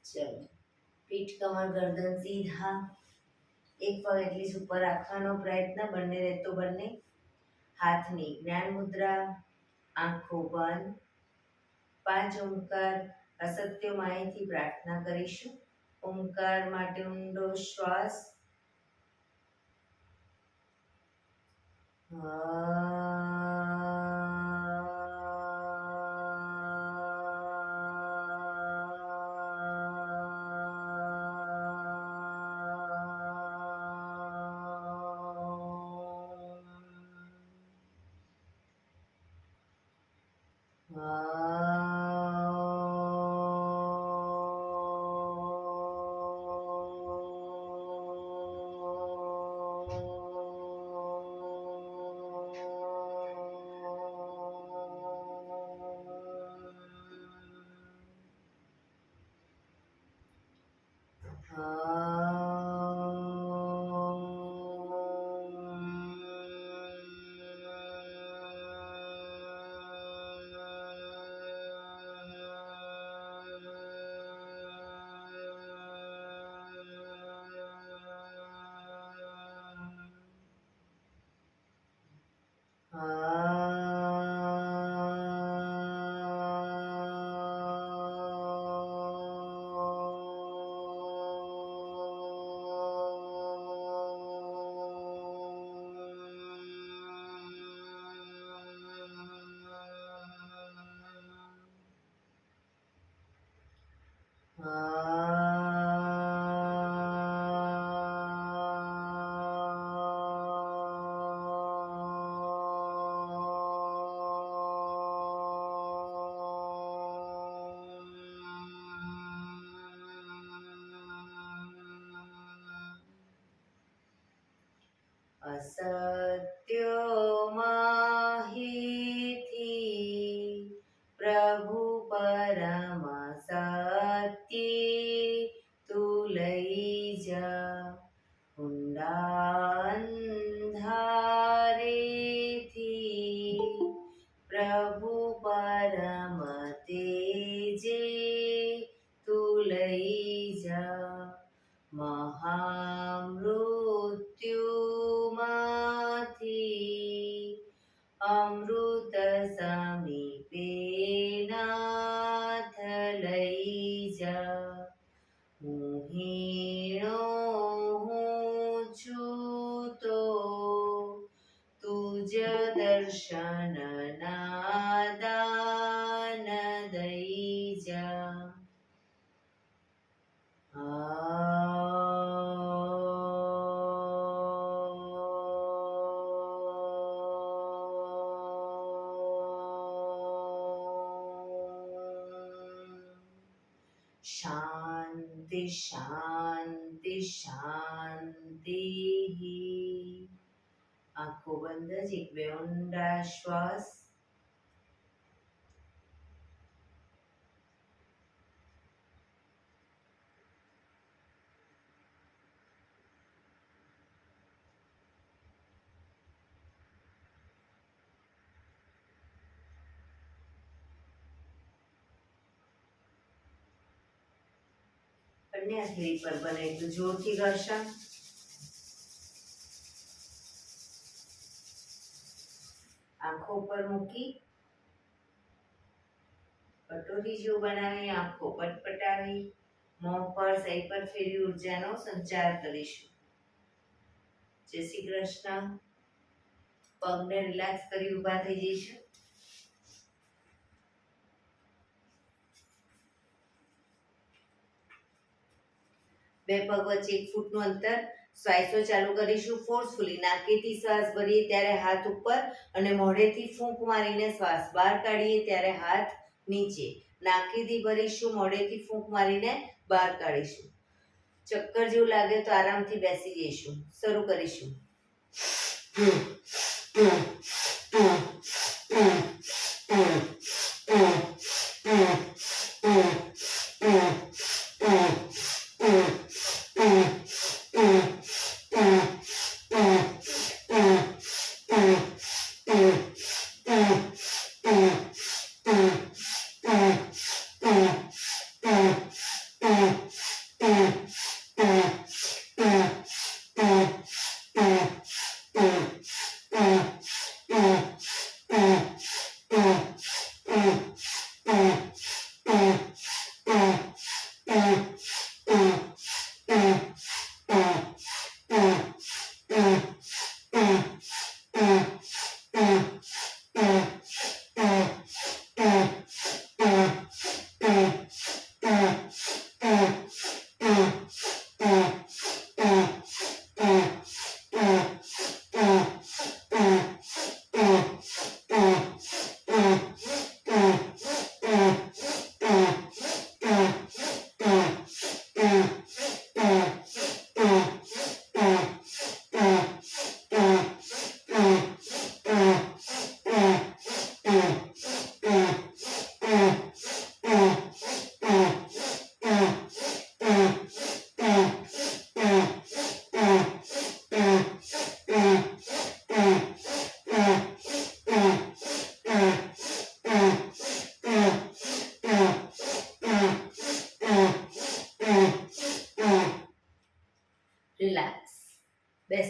ચલો, પીઠ કમર ગરદન સીધા, એક પગ એટલી જ ઉપર રાખવાનો પ્રયત્ન, બંને રહેતો બંને. હાથની જ્ઞાન મુદ્રા, આંખો બંધ. 5 ઓમકાર અસત્ય માહિતી પ્રાર્થના કરીશું. ઓમકાર માટે ઊંડો શ્વાસ. અસત્ય માહિતી પ્રભુ પરમ સત્ય તું લઈ જા. ઊંડા અંધારેથી પ્રભુ પરમ તેજે તું લઈ જા. મહામૃત્યુમાંથી અમૃત સમીપે નાથ લઈ જા. હું હીણો હું છું તો તુજ દર્શન ના દાન દઈ જા. શાંતિ શાંતિ શાંતિ. આંખો બંધ જ એક બે ઊંડા શ્વાસ. બંને હથેળી પર બને એટલું જોરથી ઘર્ષણ. આંખો પર મૂકી કટોરી જેવું બનાવી આંખો પટપટાવી મોં પર સહી પર ફેરી ઉર્જાનો સંચાર કરીશું. જય શ્રી કૃષ્ણ. પગને રિલેક્સ કરી ઊભા થઈ જઈશું. બે પગ વચ્ચે 1 ફૂટનું અંતર. શ્વાસો ચાલુ કરીશું ફોર્સફુલી. નાકેથી શ્વાસ ભરીએ ત્યારે હાથ ઉપર અને મોઢેથી ફૂંક મારીને શ્વાસ બહાર કાઢીએ ત્યારે હાથ નીચે. નાકેથી ભરીશું, મોઢેથી ફૂંક મારીને બહાર કાઢીશું. ચક્કર જેવું લાગે તો આરામથી બેસી જઈશું. શરૂ કરીશું.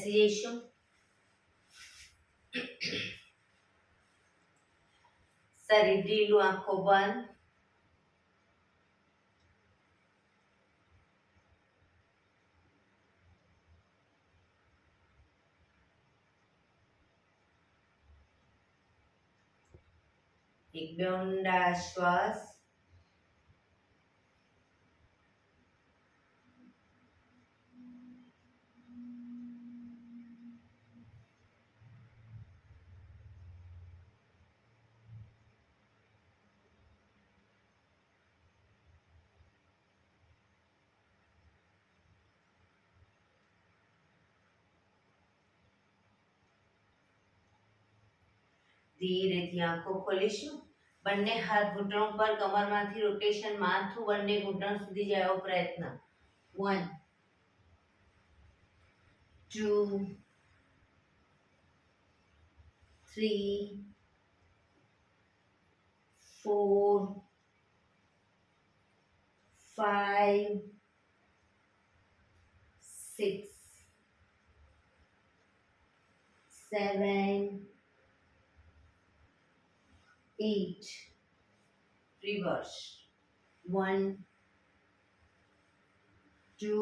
બેસી જઈશું. શરીર ઢીલું, આંખો બંધ. એક બે ઊંડા શ્વાસ. ધીરેથી આંખો ખોલીશું. બંને હાથ ઘૂંટણો પર, કમરમાંથી રોટેશન, માથું બંને ઘૂંટણ સુધી જાય એવો પ્રયત્ન. 1 2 3 4 5 6 7 8. Reverse. 1 2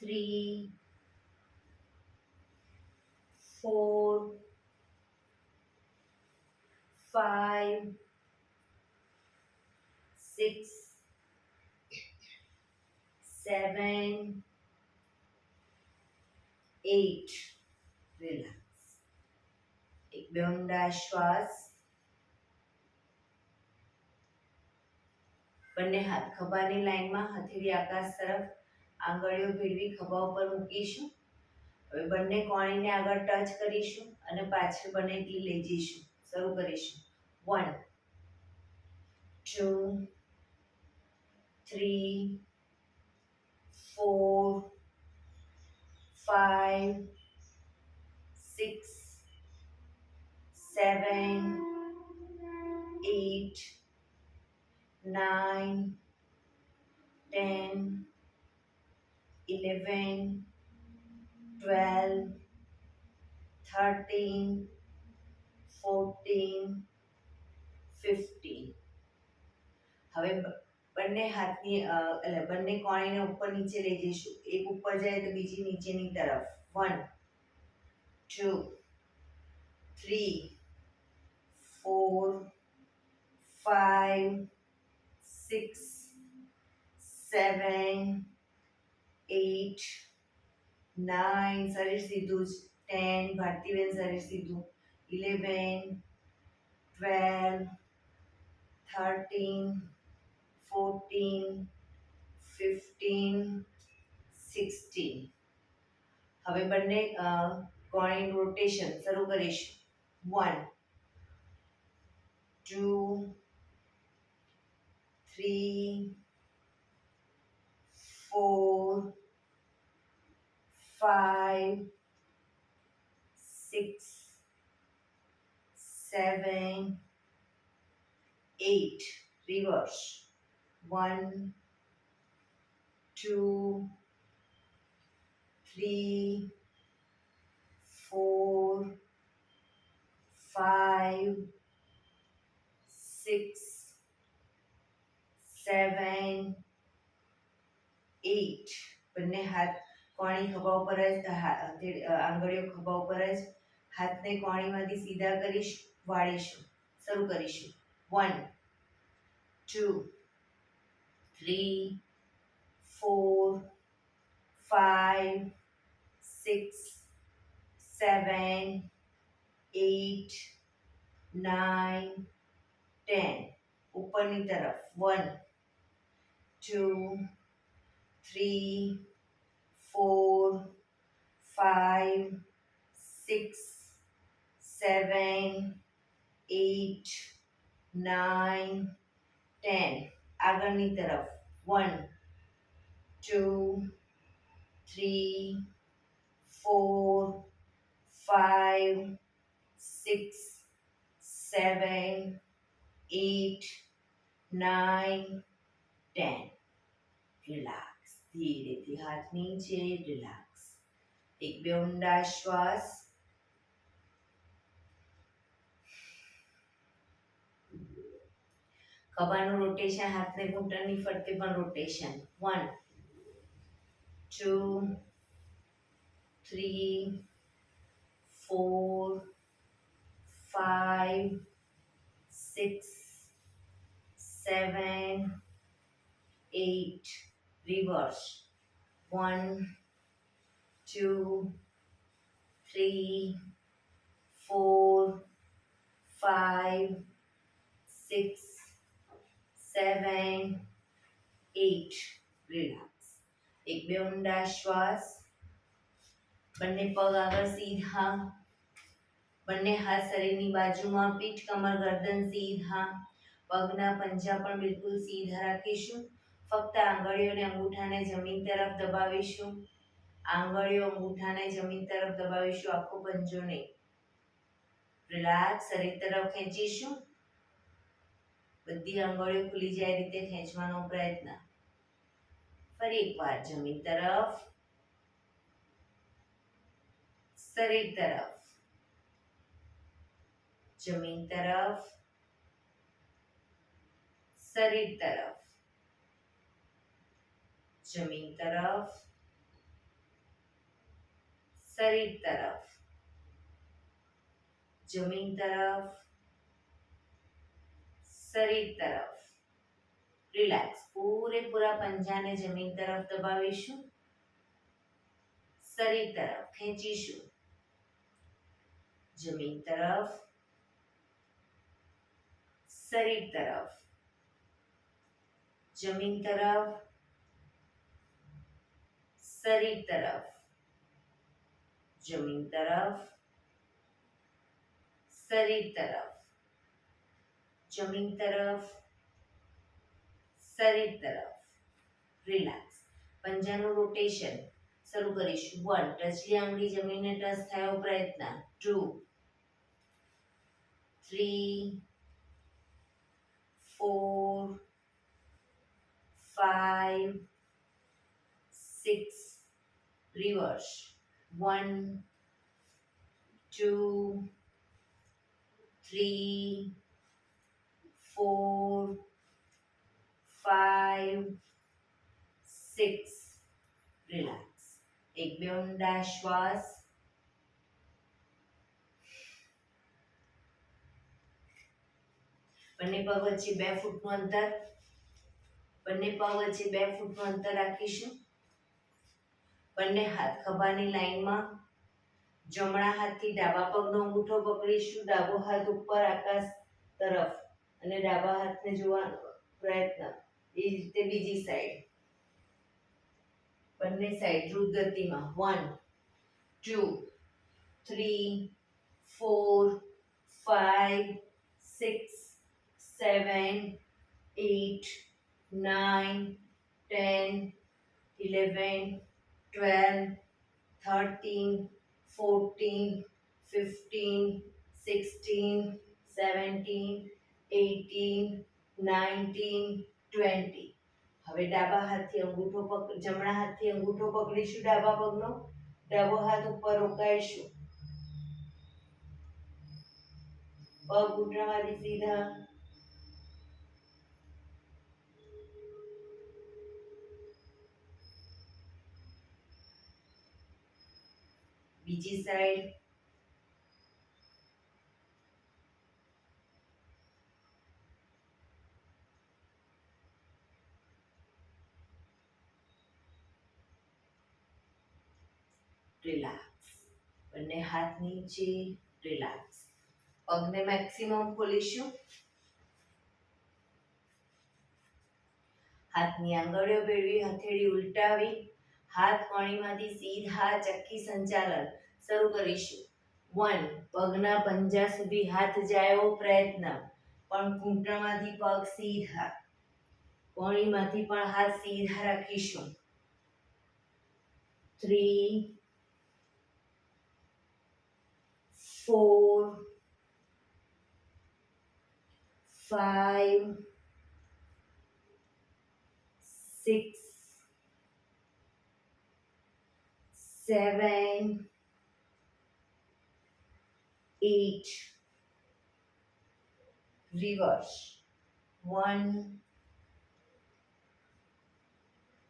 3 4 5 6 7 8. Relax. એક બે ઊંડા શ્વાસ. બંને હાથ ખભાની લાઈનમાં, હથેળી આકાશ તરફ, આંગળીઓ ભેળવી ખભા ઉપર મૂકીશું. હવે બંને કોણીને આગળ ટચ કરીશું અને પાછળ બંને કી લઈ જઈશું. શરૂ કરીશું. 1 2 3 4 5 6 7 8 9 10 11 12 13 14 15. હવે બંને હાથની એટલે બંને કોણીને ઉપર નીચે લઈ જઈશું. એક ઉપર જાય તો બીજી નીચેની તરફ. 1 2 3 4 5 6 7 8 9. શરીર સીધું જ. 10. ભારતીબેન શરીર સીધું. 11 12 13 14 15 16. હવે બંને કોણી રોટેશન શરૂ કરીશું. 1 2 3 4 5 6 7 8. Reverse. 1 2 3 4 5 6 7 8. બંને હાથ કોણી ખભા ઉપર જ, આંગળીઓ ખભા ઉપર જ. હાથને કોણીમાંથી સીધા કરીશું, વાળીશું. શરૂ કરીશું. 1 2 3 4 5 6 7 8 9 10. ઉપરની તરફ. 1 2 3 4 5 6 7 8 9 10. આગળની તરફ. 1 2 3 4 5 6 7 8 9 10. Relax. ધીરેથી હાથ નીચે, રિલેક્સ. એક બે ઊંડા શ્વાસ. ખભાનું રોટેશન, હાથને ઘૂંટણની ફરતે પણ રોટેશન. 1 2 3 4 5 6 7 8. Reverse. 1 2 3 4 5 6 7 8. રિલેક્સ. એક બે ઊંડા શ્વાસ. બંને પગ આગળ સીધા. બંને હાથ શરીરની બાજુમાં, પીઠ કમર ગરદન સીધા. પગના પંજા પણ બિલકુલ સીધા રાખીશું. ફક્ત આંગળીઓ અને અંગૂઠાને જમીન તરફ દબાવીશું. આંગળીઓ અંગૂઠાને જમીન તરફ દબાવીશું, આખો પંજો નહીં. રિલેક્સ. શરીર તરફ ખેંચીશું. બધી આંગળીઓ ખુલી જાય રીતે ખેંચવાનો પ્રયત્ન. ફરી એકવાર જમીન તરફ, શરીર તરફ, જમીન તરફ, શરીર તરફ, જમીન તરફ, શરીર તરફ, જમીન તરફ, શરીર તરફ. રિલેક્સ. પૂરેપૂરા પંજાને જમીન તરફ દબાવીશું. શરીર તરફ ખેંચીશું. જમીન તરફ, શરીર તરફ, જમીન તરફ, શરીર તરફ, જમીન તરફ, શરીર તરફ, જમીન તરફ, શરીર તરફ. રિલેક્સ. પંજાનું રોટેશન શરૂ કરીશું. 1 ટચલી આંગળી જમીનને ટચ થયો પ્રયત્ન. 2 3 4 5 6. રિવર્સ. 1 2 3 4 5 6. રિલેક્સ. એક બે ઊંડા શ્વાસ. બંને પગ વચ્ચે 2 ફૂટનું અંતર. બંને પગ વચ્ચે 2 ફૂટનું અંતર રાખીશું. બંને હાથ ખભાની લાઈનમાં. જમણા હાથથી ડાબા પગનો અંગૂઠો પકડીશું. ડાબો હાથ ઉપર આકાશ તરફ અને ડાબા હાથને જોવાનો પ્રયત્ન. એ જ રીતે બીજી સાઈડ. બંને સાઈડ દ્રુત ગતિમાં. 1 2 3 4 5 6 7 8 9 10 11 12 13 14 15 16 17 18 19 20. હવે ડાબા હાથથી અંગૂઠો જમણા હાથથી અંગૂઠો પકડીશું. ડાબા પગનો ડાબો હાથ ઉપર રોકાઈશું. પગ ઘૂંટણમાંથી સીધા. બીજી સાઈડ. રિલેક્સ. બંને હાથ નીચે. રિલેક્સ. પગને મેક્સિમમ ખોલીશું. હાથની આંગળીઓ ભેળવી, હથેળી ઉલટાવી, હાથ કોણીમાંથી સીધા ચક્કી સંચાલન શરૂ કરીશું. 1 પગના પંજા સુધી હાથ જાય એવો પ્રયત્ન, પણ ઘૂંટણમાંથી પગ સીધા. કોણીમાંથી પણ હાથ સીધા રાખીશું. 3 4 5 6 7, 8, reverse. 1,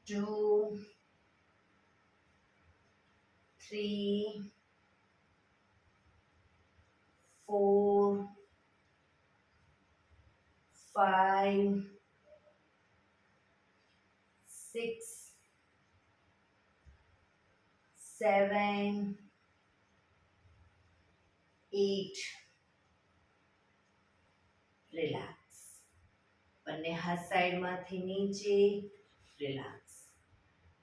2, 3, 4, 5, 6, 7, 8. રિલેક્સ. બંને હાથ સાઈડમાંથી નીચે. રિલેક્સ.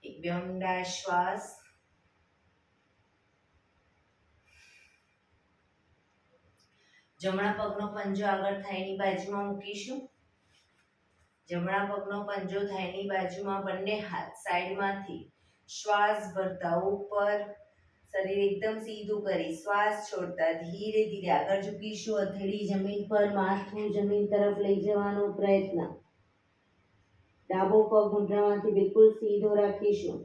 એક બે ઊંડા શ્વાસ. જમણા પગનો પંજો આગળ થાઈની બાજુમાં મૂકીશું. જમણા પગનો પંજો થાઈની બાજુમાં, બંને હાથ સાઈડમાંથી શ્વાસ ભરતા ઉપર. શરીર એકદમ સીધું કરી શ્વાસ છોડતા ધીરે ધીરે આગળ ઝૂકીશું. હથેળી જમીન પર, માથું જમીન તરફ લઈ જવાનો પ્રયત્ન. ડાબો પગ ઘૂંટણમાંથી બિલકુલ સીધો રાખીશું.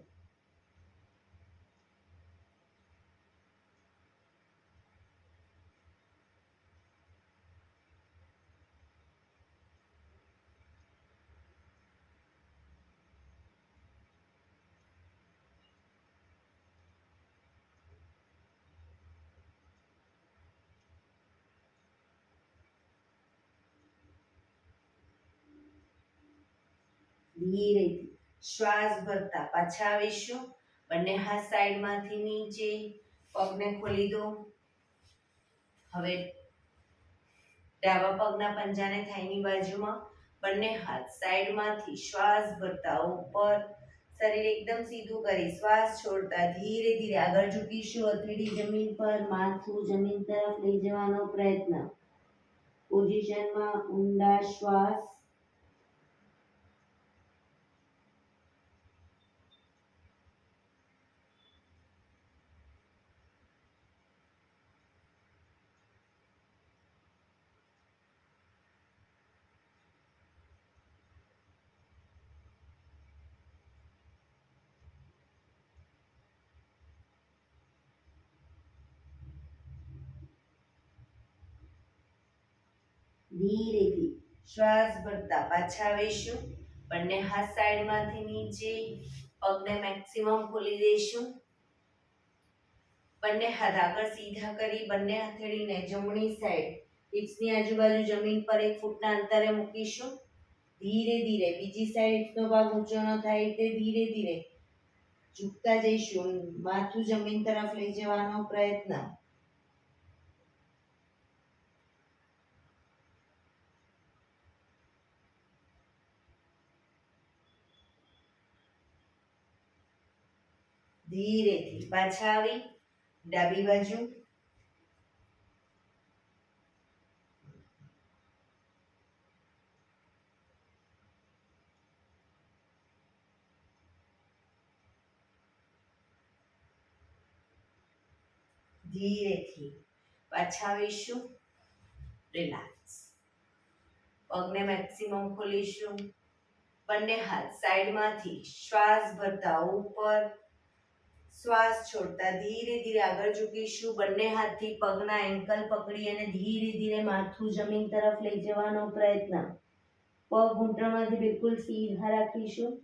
ધીરેથી શ્વાસ ભરતા પાછા આવીશું. બંને હાથ સાઈડમાંથી નીચે. પગને ખોલી દો. હવે ડાબા પગના પંજાને થાઈની બાજુમાં. બંને હાથ સાઈડમાંથી શ્વાસ ભરતા ઉપર. શરીર એકદમ સીધું કરી શ્વાસ છોડતા ધીરે ધીરે આગળ ઝૂકીશું. હથેળી જમીન પર, માથું જમીન તરફ લઈ જવાનો પ્રયત્ન. પોઝિશનમાં ઊંડા શ્વાસ. ધીરેથી શ્વાસ ભરતા પાછા આવીશું. બંને હાથ સાઈડમાંથી નીચે. પગને મેક્સિમમ ખોલી દઈશું. બંને હાથ આગળ સીધા કરી બંને હથેળીને જમણી સાઈડ હિપ્સની આજુબાજુ જમીન પર 1 ફૂટના અંતરે મૂકીશું. ધીરે ધીરે બીજી સાઈડ હિપ્સનો ભાગ ઊંચો ન થાય તે ધીરે ધીરે ઝૂકતા જઈશું. માથું જમીન તરફ લઈ જવાનો પ્રયત્ન. ધીરેથી પાછા આવી ડાબી બાજુ. ધીરેથી પાછા આવીશું. રિલેક્સ. પગને મેક્સિમમ ખોલીશું. બંને હાથ સાઈડમાંથી શ્વાસ ભરતા ઉપર. શ્વાસ છોડતા ધીરે ધીરે આગળ ઝૂકીશું. બંને હાથથી પગના એન્કલ પકડી અને ધીરે ધીરે માથું જમીન તરફ લઈ જવાનો પ્રયત્ન. પગ ઘૂંટણમાંથી બિલકુલ સીધા રાખીશું.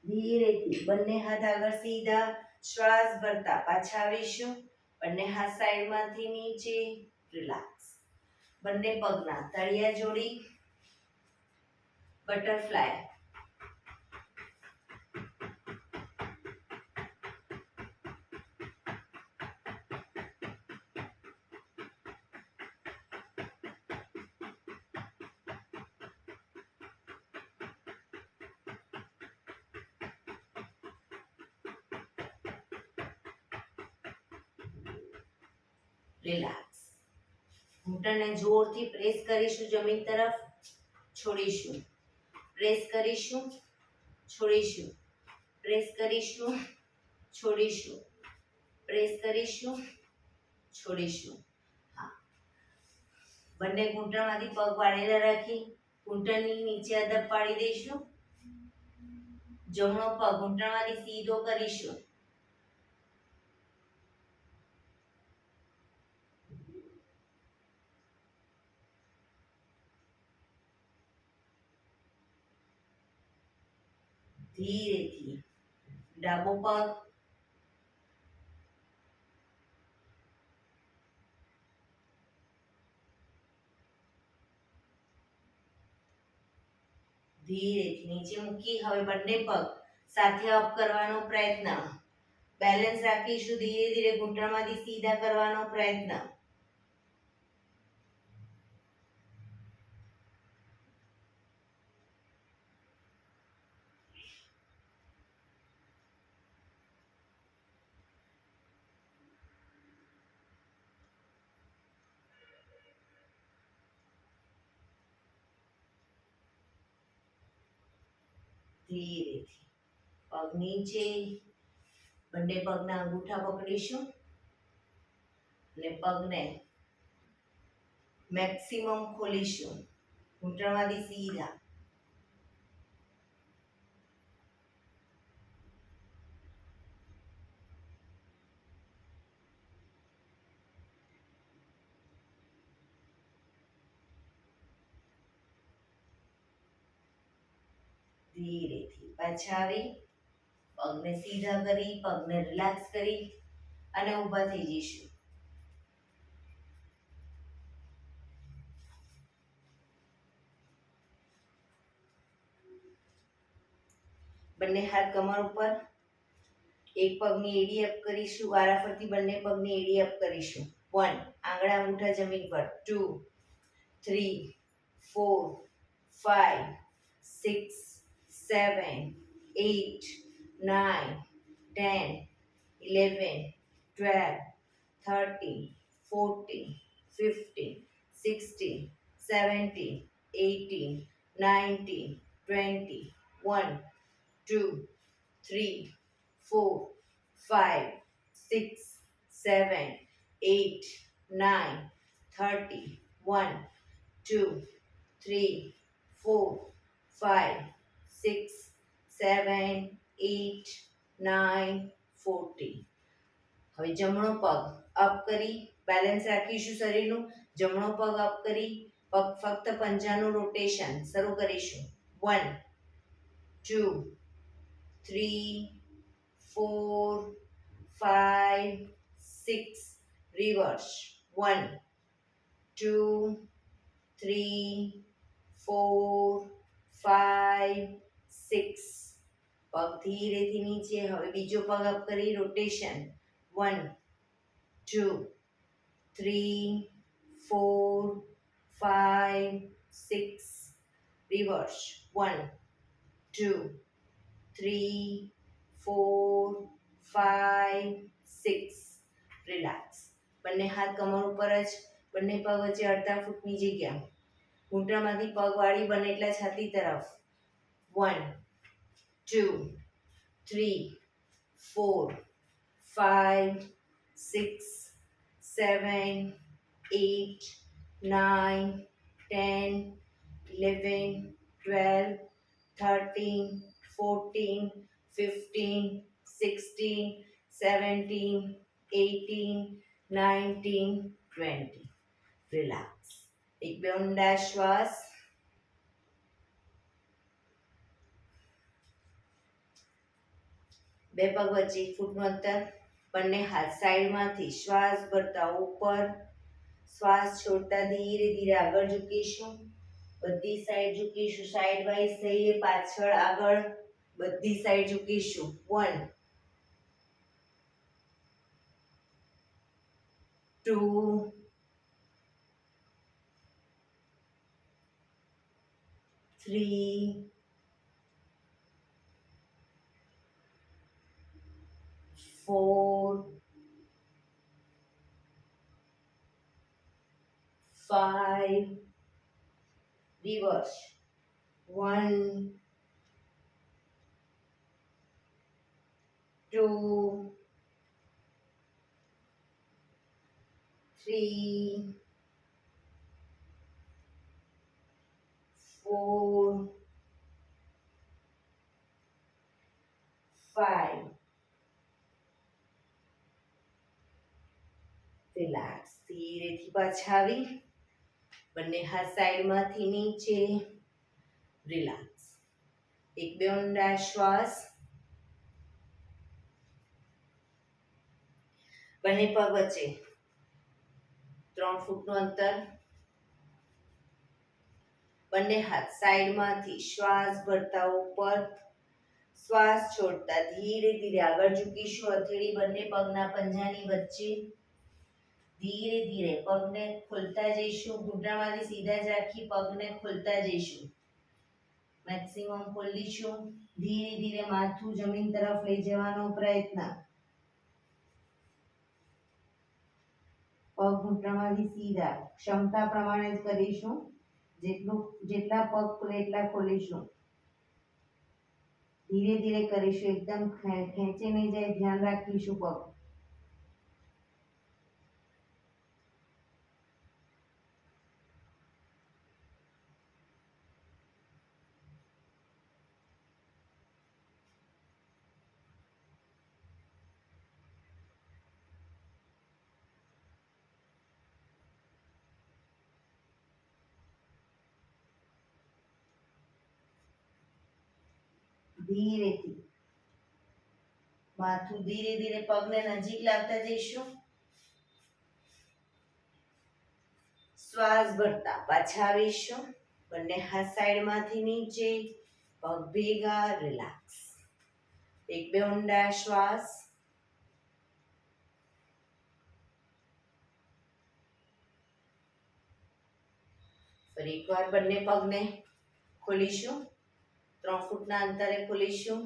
ધીરેથી બંને હાથ આગળ સીધા. શ્વાસ ભરતા પાછા આવીશું. બંને હાથ સાઈડમાંથી નીચે. રિલેક્સ. બંને પગના તળિયા જોડી. બટરફ્લાય. રિલેક્સ. ઘૂંટણને જોરથી પ્રેસ કરીશું જમીન તરફ, છોડીશું, પ્રેસ કરીશું, છોડીશું, પ્રેસ કરીશું, છોડીશું, પ્રેસ કરીશું, છોડીશું. હા, બંને ઘૂંટણમાંથી પગ વાળેલા રાખી ઘૂંટણની નીચે અદબ પાડી દઈશું. જમણો પગ ઘૂંટણમાંથી સીધો કરીશું. ધીરેથી ડાબો પગ, ધીરેથી નીચે મૂકી હવે બંને પગ સાથે અપ કરવાનો પ્રયત્ન. બેલેન્સ રાખીશું. ધીરે ધીરે ઘૂંટણમાંથી સીધા કરવાનો પ્રયત્ન. ધીરેથી પગ નીચે, બંને પગના અંગૂઠા પકડીશું અને પગને મેક્સિમમ ખોલીશું. ઘૂંટણમાંથી સીધા. ધીરેથી પાછા આવી પગને સીધા કરી, પગને રિલેક્સ કરી અને ઊભા થઈ જઈશું. બંને હાથ કમર ઉપર, એક પગની એડી અપ કરીશું. વારાફરતી બંને પગની એડી અપ કરીશું. 1, આંગળા અંગૂઠા જમીન પર. 2, 3, 4, 5, 6, 7, 8, 9, 10, 11, 12, 13, 14, 15, 16, 17, 18, 19, 20, 1, 2, 3, 4, 5, 6, 7, 8, 9, 30, 1, 2, 3, 4, 5, 6, 7, 8, 9, 40. હવે જમણો પગ અપ કરી બેલેન્સ રાખીશું શરીરનું. જમણો પગ અપ કરી પગ ફક્ત પંજાનું રોટેશન શરૂ કરીશું. 1, 2, 3, 4, 5, 6, રિવર્સ. 1, 2, 3, 4, 5, 6. પગ ધીરેથી નીચે. હવે બીજો પગ અપ કરી રોટેશન. 1, 2, 3, 4, 5, 6, રિવર્સ. 1, 2, 3, 4, 5, 6. રિલેક્સ. બંને હાથ કમર ઉપર જ, બંને પગ વચ્ચે અડધા ફૂટની જગ્યા. ઘૂંટણમાંથી પગ વાળી બને એટલા છાતી તરફ. 1, 2, 3, 4, 5, 6, 7, 8, 9, 10, 11, 12, 13, 14, 15, 16, 17, 18, 19, 20. રિલેક્સ. એક બે ઊંડા શ્વાસ. બે પગ વચ્ચે 1 ફૂટનું અંતર. બંને હાથ સાઈડમાંથી શ્વાસ ભરતા ઉપર, શ્વાસ છોડતા ધીરે ધીરે આગળ ઝૂકીશું. બધી સાઈડ ઝૂકીશું. સાઈડ વાઇઝ થઈએ, પાછળ આગળ બધી સાઈડ ઝૂકીશું. 1, 2, 3, 4, 5, reverse, 1, 2, 3, 4, 5. રિલેક્સ. ધીરેથી પાછા આવી બંને હાથ સાઈડમાંથી નીચે. રિલેક્સ. એક બે ઊંડા શ્વાસ. બંને પગ વચ્ચે 3 ફૂટનું અંતર. બંને હાથ સાઈડમાંથી શ્વાસ ભરતા ઉપર, શ્વાસ છોડતા ધીરે ધીરે આગળ ઝૂકીશું. હથેળી બંને પગના પંજાની વચ્ચે. ધીરે ધીરે પગને ખોલતા જઈશું. ઘૂંટણમાંથી સીધા જ રાખી પગને ખોલતા જઈશું. મેક્સિમમ ખોલીશું. ધીરે ધીરે માથું જમીન તરફ લઈ જવાનો પ્રયત્ન. પગ ઘૂંટણમાંથી સીધા ક્ષમતા પ્રમાણે જ કરીશું. જેટલા પગ ખુલે એટલા ખોલીશું. ધીરે ધીરે કરીશું. એકદમ ખેંચી નહીં જાય, ધ્યાન રાખીશું પગ. ધીરેથી માથું ધીરે ધીરે પગને નજીક લાવતા જઈશું. શ્વાસ ભરતા પાછા આવીશું. બંને હાથ સાઈડમાંથી નીચે, પગ ભેગા. રિલેક્સ. એક બે ઊંડા શ્વાસ. ફરી એકવાર બંને પગને ખોલીશું. 3 ફૂટના અંતરે ખોલીશું.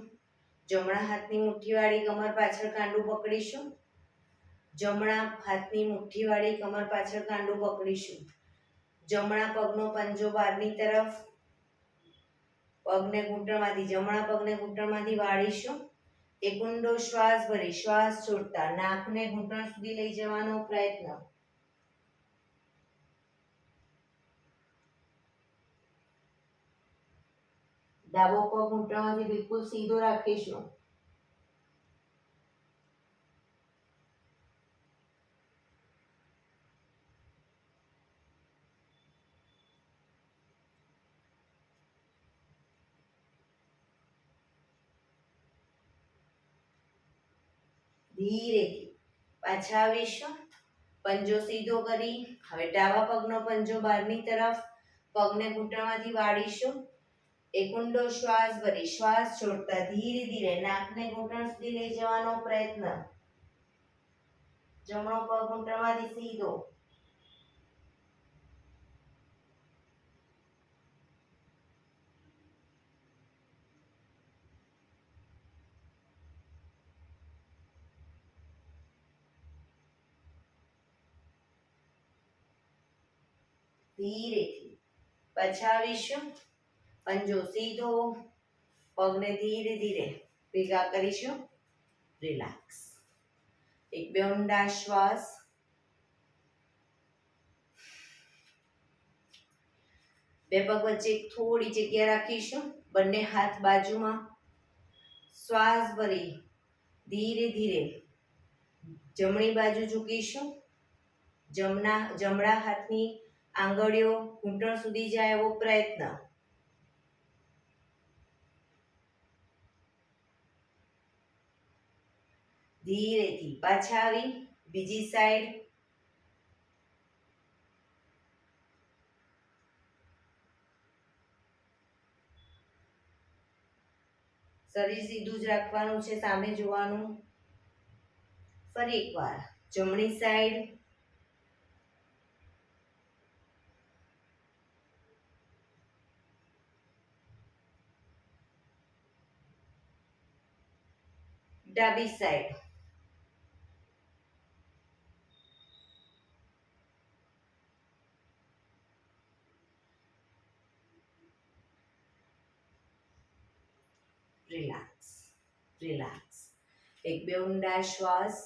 જમણા હાથની મુઠ્ઠીવાળી કમર પાછળ કાંડું પકડીશું. જમણા હાથની મુઠ્ઠીવાળી કમર પાછળ કાંડું પકડીશું. જમણા પગનો પંજો બહારની તરફ. જમણા પગને ઘૂંટણમાંથી વાળીશું. એક ઊંડો શ્વાસ ભરી શ્વાસ છોડતા નાકને ઘૂંટણ સુધી લઈ જવાનો પ્રયત્ન. ડાબો પગ ઘૂંટણમાંથી બિલકુલ સીધો રાખીશું. ધીરેથી પાછા આવીશું. પંજો સીધો કરી હવે ડાબા પગનો પંજો બહારની તરફ. પગને ઘૂંટણમાંથી વાળીશું. એક ઊંડો શ્વાસ ભરી શ્વાસ છોડતા ધીરે ધીરે નાકને ઘૂંટણ સુધી લઈ જવાનો પ્રયત્ન. જમણો પગ ઘૂંટણમાંથી સીધો. ધીરેથી પાછા આવીશું. પંજો સીધો. પગને ધીરે ધીરે ભેગા કરીશું. રિલેક્સ. એક બે ઊંડા શ્વાસ. બે પગ વચ્ચે થોડી જગ્યા રાખીશું. બંને હાથ બાજુમાં. શ્વાસ ભરી ધીરે ધીરે જમણી બાજુ ઝૂકીશું. જમણા હાથની આંગળીઓ ઘૂંટણ સુધી જાય એવો પ્રયત્ન. ધીરેથી પાછા આવી બીજી સાઈડ. શરીર સીધું જ રાખવાનું છે, સામે જોવાનું. ફરી એકવાર જમણી સાઈડ. ડાબી સાઈડ. Relax, relax. એક બે ઊંડા શ્વાસ.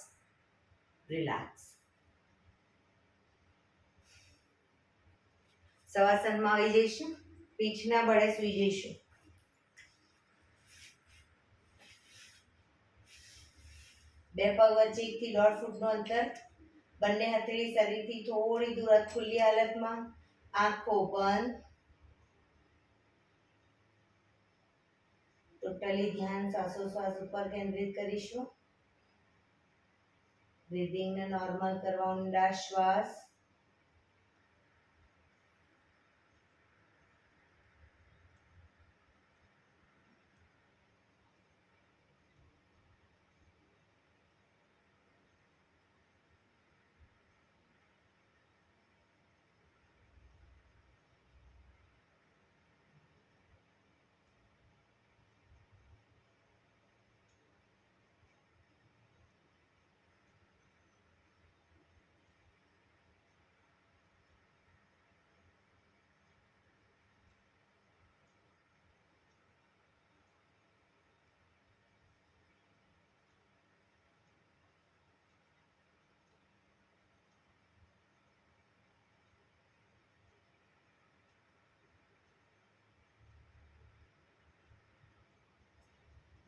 રિલેક્સ. શવાસનમાં આવી જઈશું. પીઠના બળે સૂઈ જઈશું. બે પગ વચ્ચે 1 થી 1.5 ફૂટનું અંતર. બંને હથેળી શરીરથી થોડી દૂર ખુલ્લી હાલતમાં. આંખો બંધ. ટોટલી ધ્યાન શ્વાસોશ્વાસ ઉપર કેન્દ્રિત કરીશું. બ્રીધિંગને નોર્મલ કરવા. ઊંડા શ્વાસ.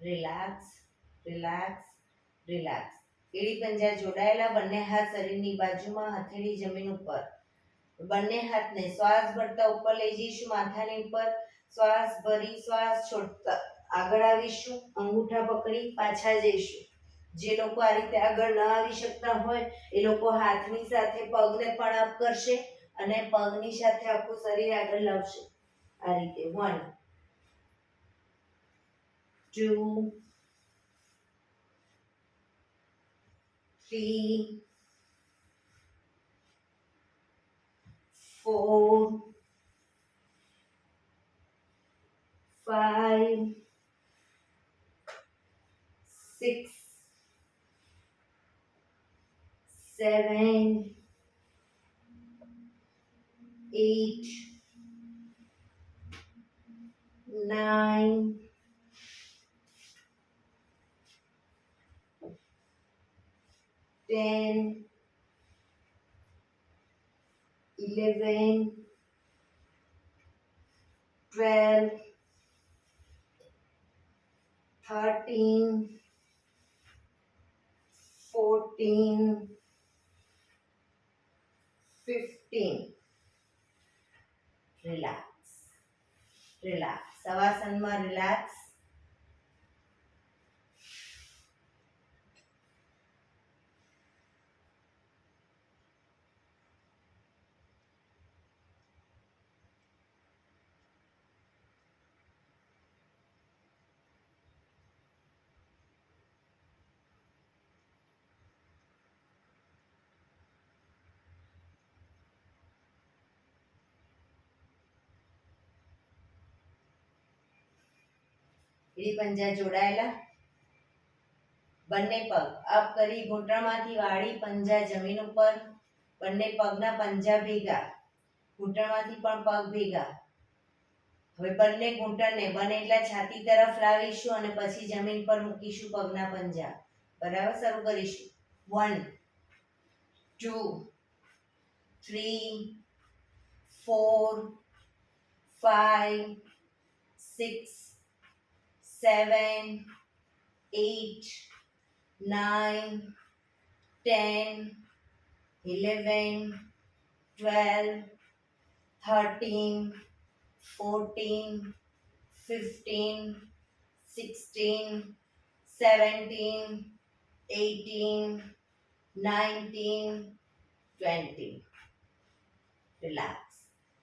Relax, relax, relax. એડી પંજા જોડાયેલા. બંને હાથ શરીરની બાજુમાં. હથેળી જમીન ઉપર. બંને હાથને શ્વાસ ભરતા ઉપર લઈ જઈશું. માથાની ઉપર શ્વાસ ભરી શ્વાસ છોડતા આગળ આવીશું. અંગૂઠા પકડી પાછા જઈશું. જે લોકો આ રીતે આગળ ન આવી શકતા હોય એ લોકો હાથની સાથે પગને પણ અપ કરશે અને પગની સાથે આખું શરીર આગળ લાવશે. આ રીતે 1 2 3 4 5 6 7 8 9 10 11 12 13 14 15. Relax, relax. શવાસનમાં રિલેક્સ. એડી પંજા જોડાયેલા. બંને પગ અપ કરી ઘૂંટણમાંથી વાળી પંજા જમીન ઉપર. બંને પગના પંજા ભેગા. ઘૂંટણમાંથી પણ પગ ભેગા. હવે બંને ઘૂંટણને બને એટલા છાતી તરફ લાવીશું અને પછી જમીન પર મૂકીશું પગના પંજા. બરાબર, શરૂ કરીશું. 1 2 3 4 5 6 7 8 9 10 11 12 13 14 15 16 17 18 19 20. રિલેક્સ.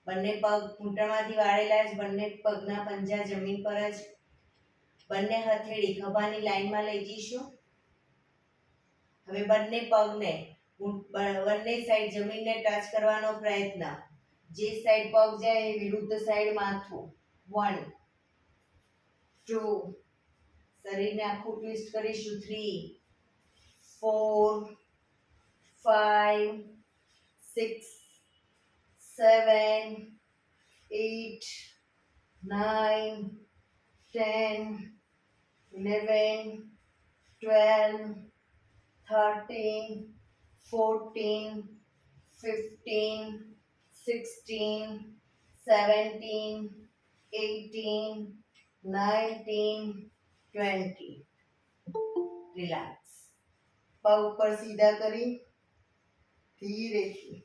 બંને પગ ઘૂંટણમાંથી વાળેલા જ. બંને પગના પંજા જમીન પર જ. બંને હથેળી ખભાની લાઈનમાં લઈ જઈશું. હવે બંને પગને બંને સાઈડ જમીનને ટચ કરવાનો પ્રયત્ન. જે સાઈડ પગ જાય એ વિરુદ્ધ સાઈડ માથું. 1 2 શરીરને આખું ટ્વિસ્ટ કરીશું. 3 4 5 6 7 8 9 10 11, 12, 13, 14, 15, 16, 17, 18, 19, 20. રિલેક્સ. પગ ઉપર સીધા કરી ધીરેથી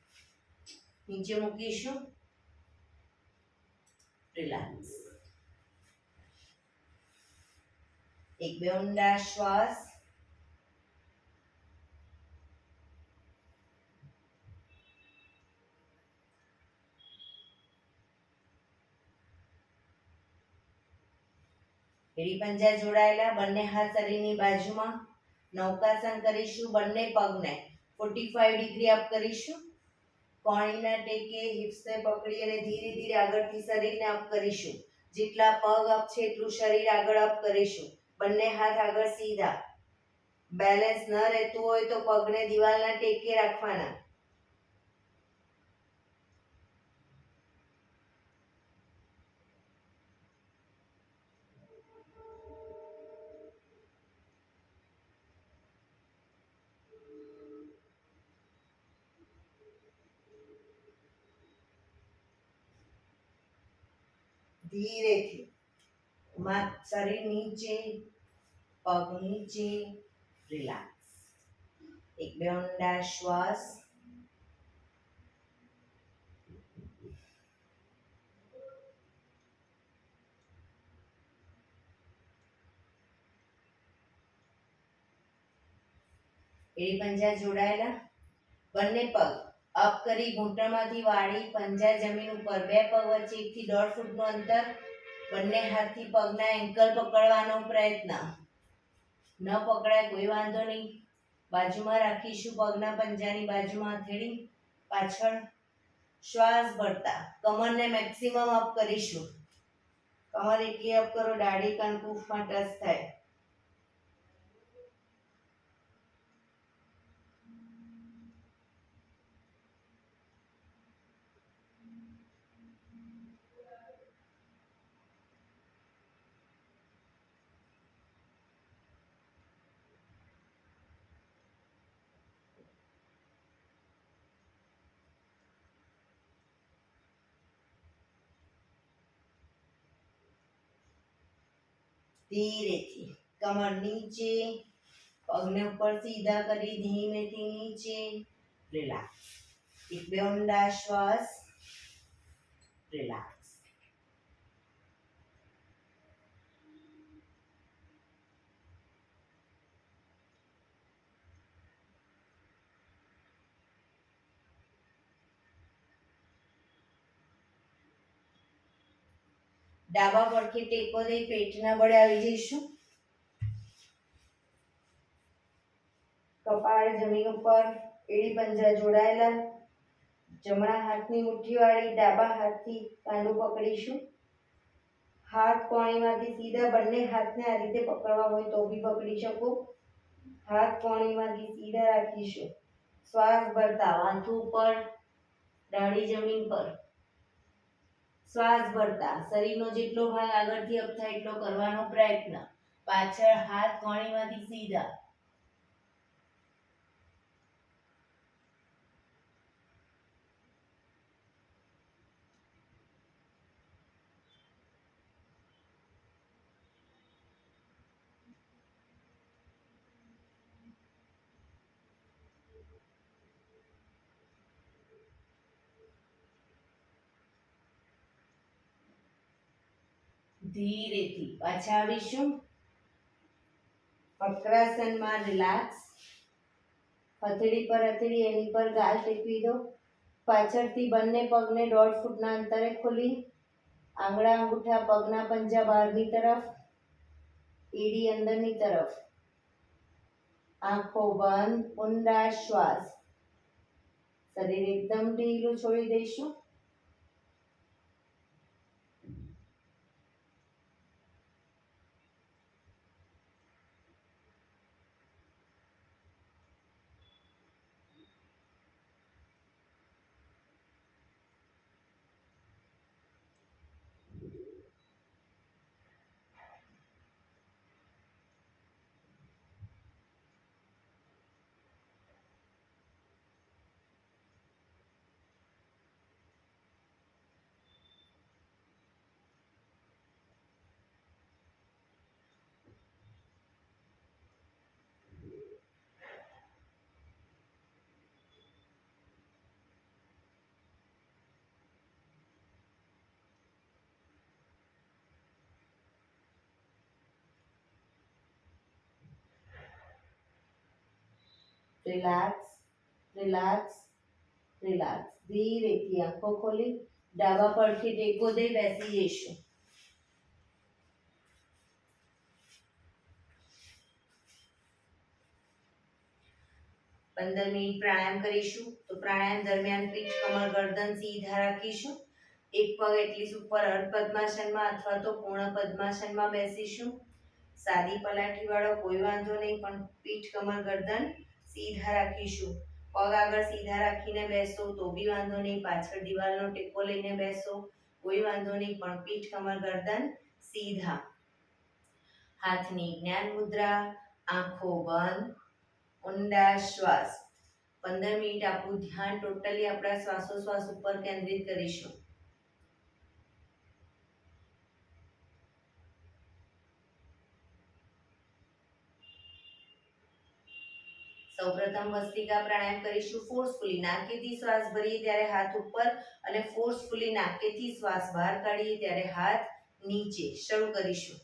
નીચે મૂકીશું. રિલેક્સ. એક બે ઊંડા શ્વાસ. એડી પંજા જોડાયેલા, બંને હાથ શરીરની બાજુમાં. નૌકાસન કરીશું. બંને પગને 45 ડિગ્રી અપ કરીશું. કોણીના ટેકે હિપ્સને પકડી અને ધીરે ધીરે આગળથી શરીરને અપ કરીશું. જેટલા પગ અપ છે એટલું શરીર આગળ અપ કરીશું. બંને હાથ આગળ સીધા. બેલેન્સ ન રહેતું હોય તો પગને દિવાલના ટેકે રાખવાના. ધીરેથી શરીર નીચે, પગ નીચે. રિલેક્સ. એક બે ઊંડા શ્વાસ. એડી પંજા જોડાયેલા, બંને પગ અપ કરી ઘૂંટણમાંથી વાળી પંજા જમીન ઉપર. બે પગ વચ્ચે 1 થી 1.5 ફૂટનું અંતર. બંને હાથથી પગના એન્કલ પકડવાનો પ્રયત્ન. ન પકડાય કોઈ વાંધો નહીં. બાજુમાં રાખીશું, પગના પંજાની બાજુમાં હથેળી. પાછળ શ્વાસ ભરતા કમરને મેક્સિમમ અપ કરીશું. કમર એટલી અપ કરો દાઢી કણકુફમાં ટચ થાય. ધીરેથી કમર નીચે, પગને ઉપર સીધા કરી ધીમેથી નીચે. રિલેક્સ. એક બે ઊંડા શ્વાસ. રિલેક્સ. ડાબા પડખે ટેકો દઈ પેટના બળે આવી જઈશું. કપાળ જમીન ઉપર, એડી પંજા જોડાયેલા. જમણા હાથની મુઠ્ઠી વાળી ડાબા હાથથી કાંડું પકડીશું. હાથ કોણીમાંથી સીધા. બંને હાથને આ રીતે પકડવા હોય તો બી પકડી શકો. હાથ કોણીમાંથી સીધા રાખીશું. શ્વાસ ભરતા માથું ઉપર, દાઢી જમીન પર. શ્વાસ ભરતા શરીરનો જેટલો ભાગ આગળથી અપ થાય એટલો કરવાનો પ્રયત્ન. પાછળ હાથ કોણીમાંથી સીધા. ધીરેથી પાછા આવીશું. વક્રાસનમાં. રિલેક્સ. હથેળી પર હથેળી, એની પર ગાલ ટેકવી દો. પાછળથી બંને પગને 1.5 ફૂટના અંતરે ખોલી. આંગળા અંગૂઠા પગના પંજા બહારની તરફ, એડી અંદરની તરફ. આંખો બંધ. ઊંડા શ્વાસ. શરીર એકદમ ઢીલું છોડી દઈશું. Relax, relax, relax. ધીરેથી આંખો ખોલી ડાબા પડથી ટેકો દઈ બેસી જઈશું. 15 મિનિટ પ્રાણાયામ કરીશું. તો પ્રાણાયામ દરમિયાન પીઠ, કમર, ગરદન સીધા રાખીશું. એક પગ એટલીસ્ટ ઉપર અર્ધ પદ્માસનમાં અથવા તો પૂર્ણ પદ્માસનમાં બેસીશું. સાદી પલાઠી વાળો કોઈ વાંધો નહીં, પણ પીઠ, કમર, ગરદન સીધા રાખીશું. પગ આગળ સીધા રાખીને બેસો તો બી વાંધો નહીં, પાછળ દિવાલનો ટેકો લઈને બેસો કોઈ વાંધો નહીં, પણ પીઠ, કમર, ગરદન સીધા. હાથની જ્ઞાન મુદ્રા, આંખો બંધ, ઊંડા શ્વાસ. 15 મિનિટ આપણું ધ્યાન ટોટલી આપણા શ્વાસોશ્વાસ ઉપર કેન્દ્રિત કરીશું. સૌપ્રથમ ભસ્ત્રિકા પ્રાણાયામ કરીશું. ફોર્સફુલી નાકેથી શ્વાસ ભરીએ ત્યારે હાથ ઉપર અને ફોર્સફુલી નાકેથી શ્વાસ બહાર કાઢીએ ત્યારે હાથ નીચે. શરૂ કરીશું.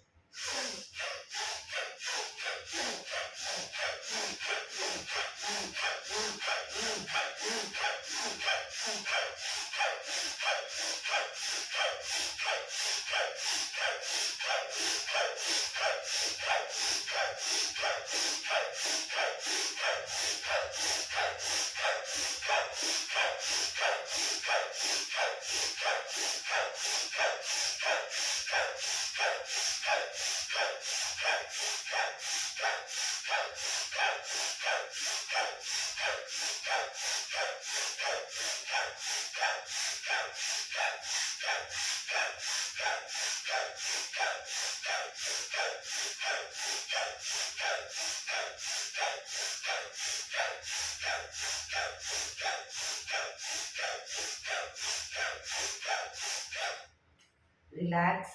રિલેક્સ.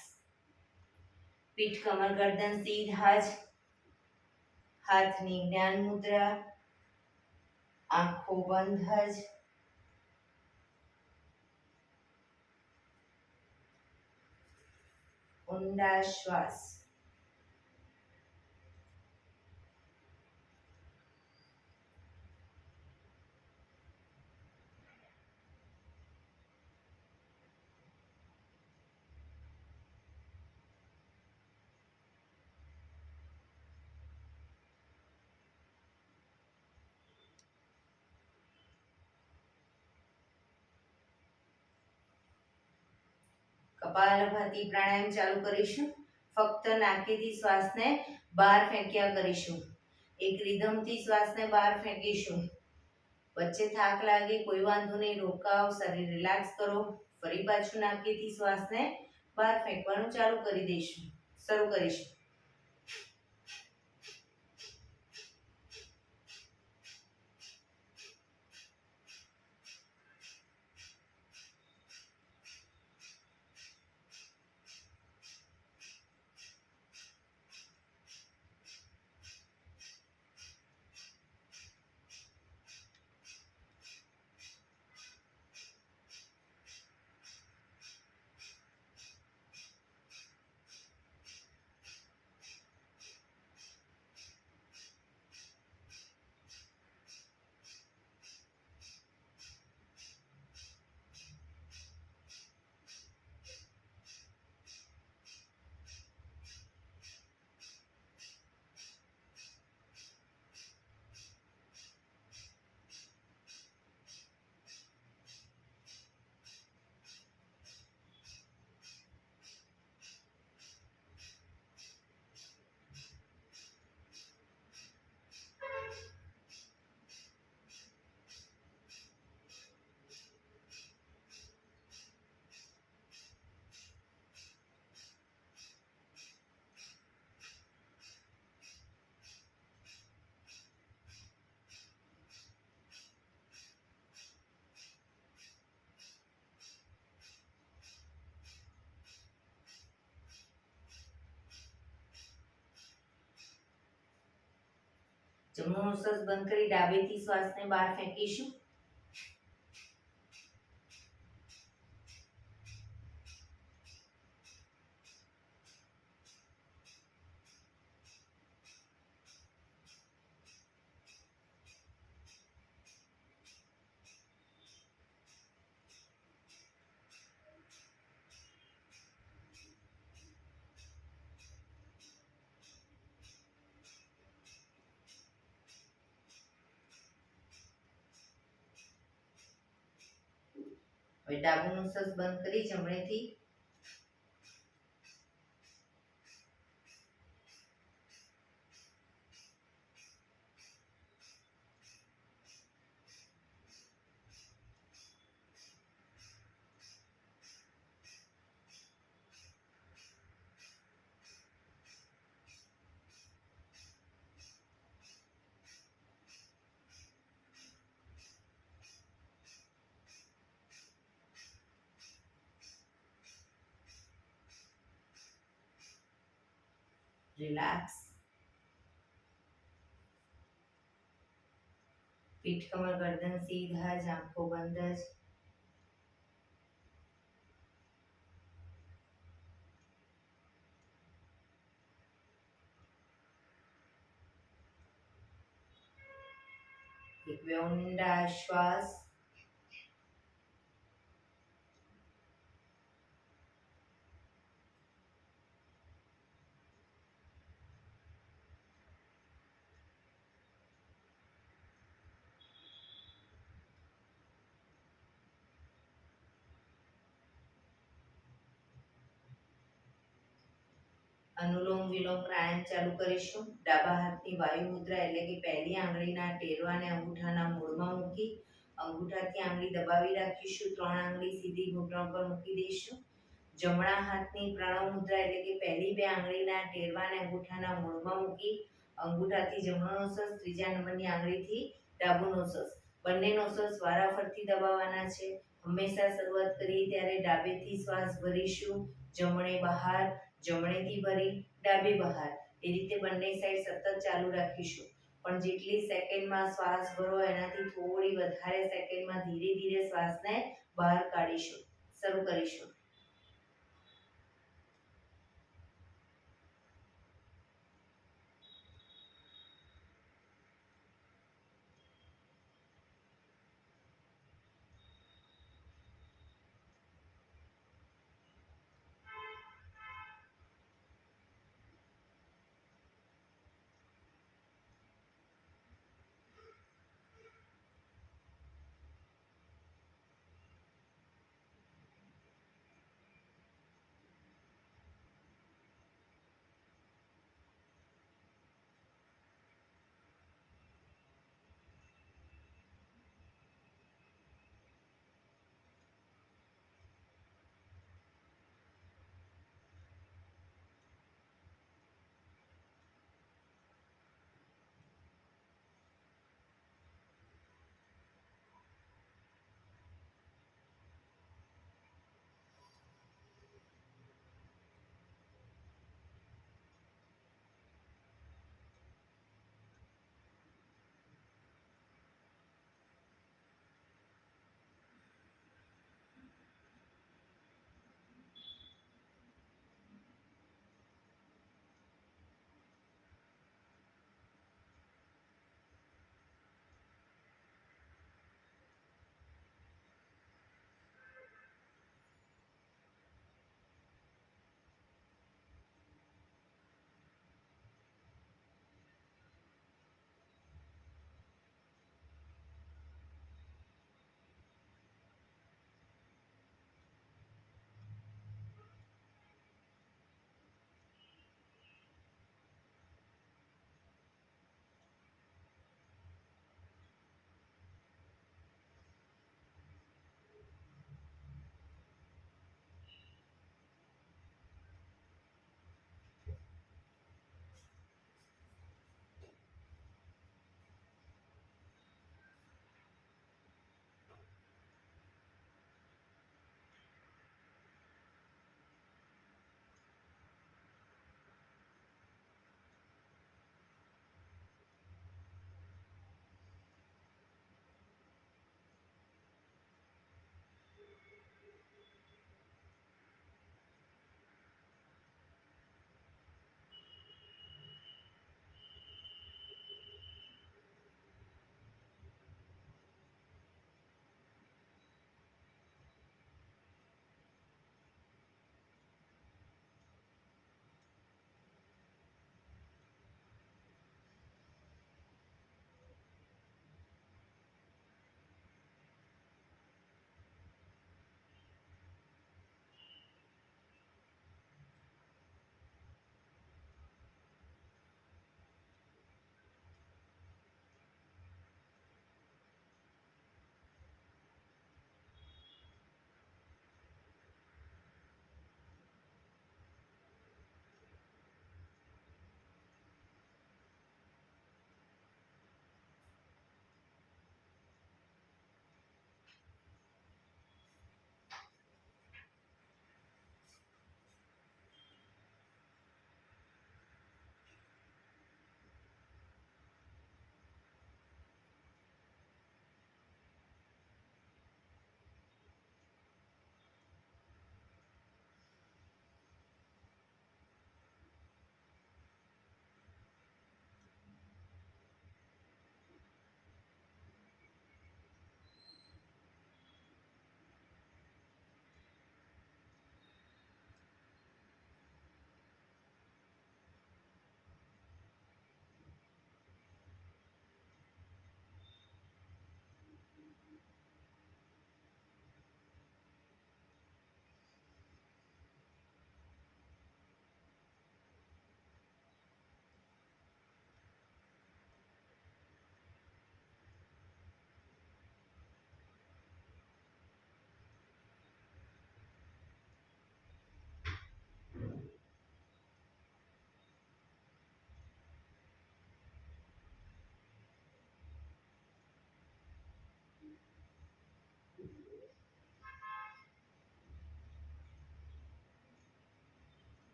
પીઠ, કમર, ગરદન સીધા જ. હાથની જ્ઞાન મુદ્રા, આંખો બંધ જ. ઊંડા શ્વાસ. કપાલભાતિ પ્રાણાયામ ચાલુ કરીશું. ફક્ત નાકેથી શ્વાસને બહાર ફેંક્યા કરીશું. એક રિધમથી શ્વાસને બહાર ફેંકીશું. વચ્ચે થાક લાગે કોઈ વાંધો નહીં, રોકાવ, શરીર રિલેક્સ કરો. ફરી પાછું નાકેથી શ્વાસને બહાર ફેંકવાનું ચાલુ કરી દઈશું. શરૂ કરીશું. જમણો શ્વાસ બંધ કરી ડાબેથી શ્વાસને બહાર ફેંકીશું. હવે ડાબું નોસસ બંધ કરી જમણેથી રિલેક્સ. પીઠ કમર ગરદન સીધા જ, આંખો બંધ જ. એક બે ઊંડા શ્વાસ. અનુલોમ વિલોમ પ્રાણાયામ ચાલુ કરીશું. ડાબા હાથની વાયુ મુદ્રા એટલે કે પહેલી આંગળીના ટેરવાને અંગૂઠાના મૂળમાં મૂકી અંગૂઠાથી આંગળી દબાવી રાખીશું. 3 આંગળી સીધી ઘૂંટણ પર મૂકી દઈશું. જમણા હાથની પ્રણવ મુદ્રા એટલે કે પહેલી 2 આંગળીના ટેરવાને અંગૂઠાના મૂળમાં મૂકી અંગૂઠાથી જમણો નોસસ, ત્રીજા નંબરની આંગળીથી ડાબુ નોસસ. બંને નોસસ વારાફરતી દબાવવાના છે. હંમેશા શરૂઆત કરીએ ત્યારે ડાબેથી શ્વાસ ભરીશું, જમણે બહાર, જમણેથી ભરી ડાબે બહાર. એ રીતે બંને સાઈડ સતત ચાલુ રાખીશું. પણ જેટલી સેકન્ડમાં શ્વાસ ભરો એનાથી થોડી વધારે સેકન્ડમાં ધીરે ધીરે શ્વાસને બહાર કાઢીશું. શરૂ કરીશું.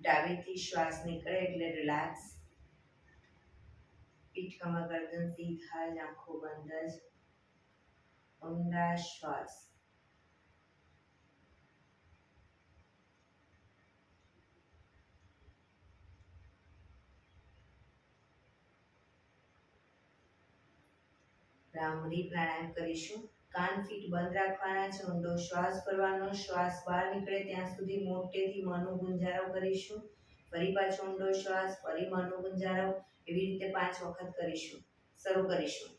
ડાબેથી શ્વાસ નીકળે એટલે રિલેક્સ. પીઠ કમર ગરદન સીધા જ, આંખો બંધ જ. ઊંડા શ્વાસ. ભ્રામરી પ્રાણાયામ કરીશું. કાન ફીટ બંધ રાખવાના છે. ઊંડો શ્વાસ ભરવાનો. શ્વાસ બહાર નીકળે ત્યાં સુધી મોટેથી મનો ગુંજારો કરીશું. ફરી પાછો ઊંડો શ્વાસ, ફરી મનો ગુંજારો. એવી રીતે 5 વખત કરીશું. શરૂ કરીશું.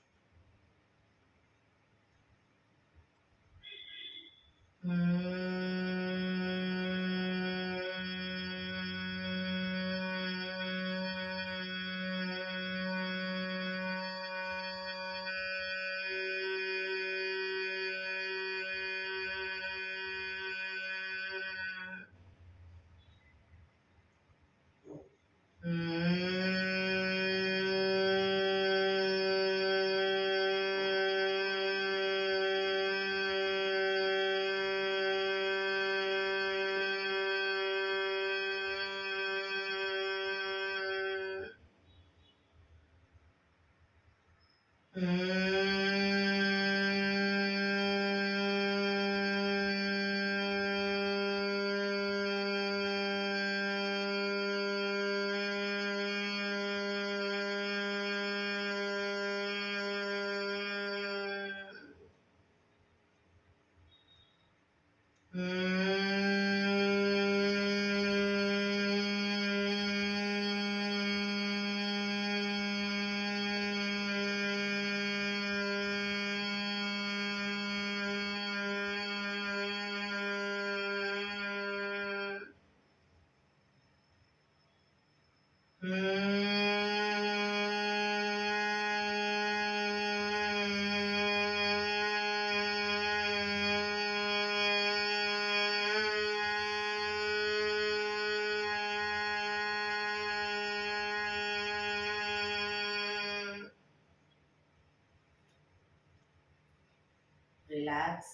રિલેક્સ.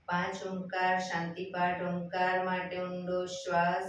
5 ઓમકાર શાંતિ પાઠ. ઓમકાર માટે ઊંડો શ્વાસ.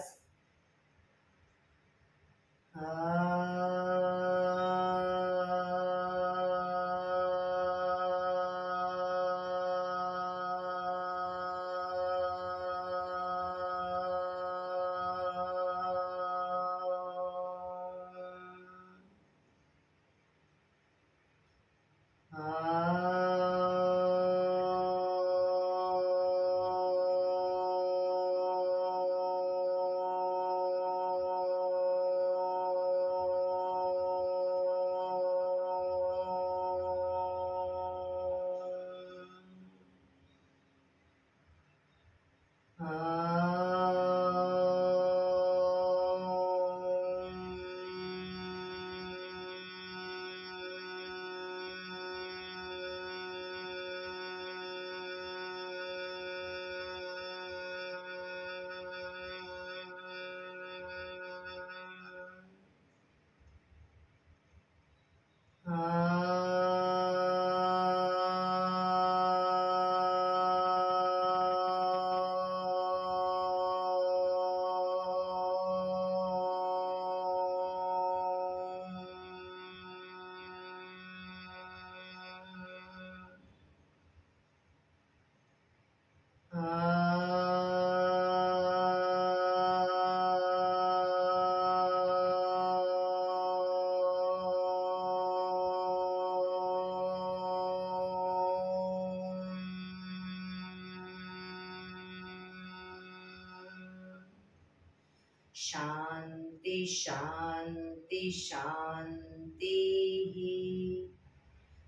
શાંતિ શાંતિ શાંતિ.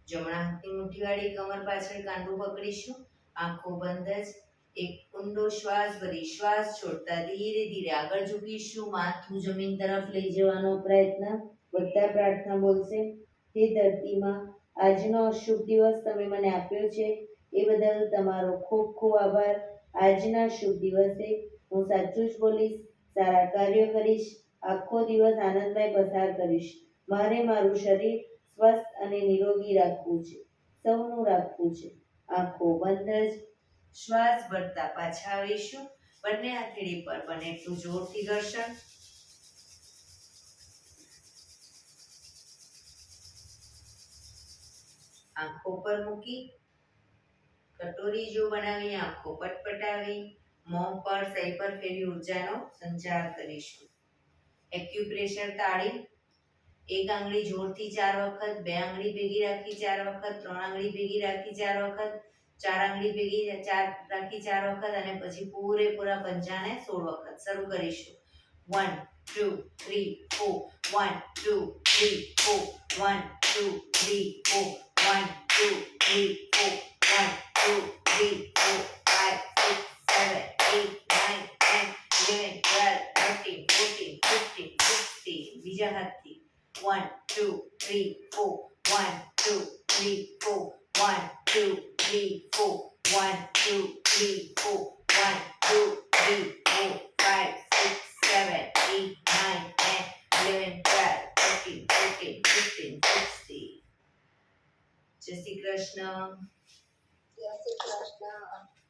જમણા હાથની મુઠ્ઠી વાળી કમર પાછળ કાંડું પકડીશું. આંખો બંધ જ. એક ઊંડો શ્વાસ ભરી શ્વાસ છોડતા ધીરે ધીરે આગળ ઝૂકીશું. માથું જમીન તરફ લઈ જવાનો પ્રયત્ન. બધા પ્રાર્થના બોલશે. હે ધરતીમાં, આજનો શુભ દિવસ તમે મને આપ્યો છે એ બદલ તમારો ખૂબ ખૂબ આભાર. આજના શુભ દિવસે હું સાચું જ બોલીશ, સારા કાર્યો કરીશ, આખો દિવસ આનંદમય પસાર કરીશ. મારે મારું શરીર સ્વસ્થ અને નિરોગી રાખવું છે, સૌનું રાખવું છે. આંખો બંધ જ. શ્વાસ ભરતા પાછા આવીશું. બંને હથેળી પર બને એટલું જોરથી ઘર્ષણ. આંખો પર મૂકી કટોરી જો બનાવી આંખો પટપટાવી મોં પર સહી પર ફેરી ઉર્જાનો સંચાર કરીશું. એક્યુપ્રેશર તાળી. એક આંગળી જોરથી 4 વખત, બે આંગળી ભેગી રાખી 4 વખત, 3 આંગળી ભેગી રાખી 4 વખત, 4 આંગળી ભેગી રાખી 4 વખત અને પછી પૂરેપૂરા પંજાને 16 વખત. શરૂ કરીશું. 1 2 3 4 1 2 3 4 1 2 3 4 1 2 3 4 1 2 3 4 5 6 7 8 9 10 11 12 13 14 15 16. બીજા હાથથી 1 2 3 4 1 2 3 4 1 2 3 4 1 2 3 4 1 2 3 4 5 6 7 8 9 10 11 12 13 14 15 16. જય શ્રી કૃષ્ણ. જય શ્રી કૃષ્ણ.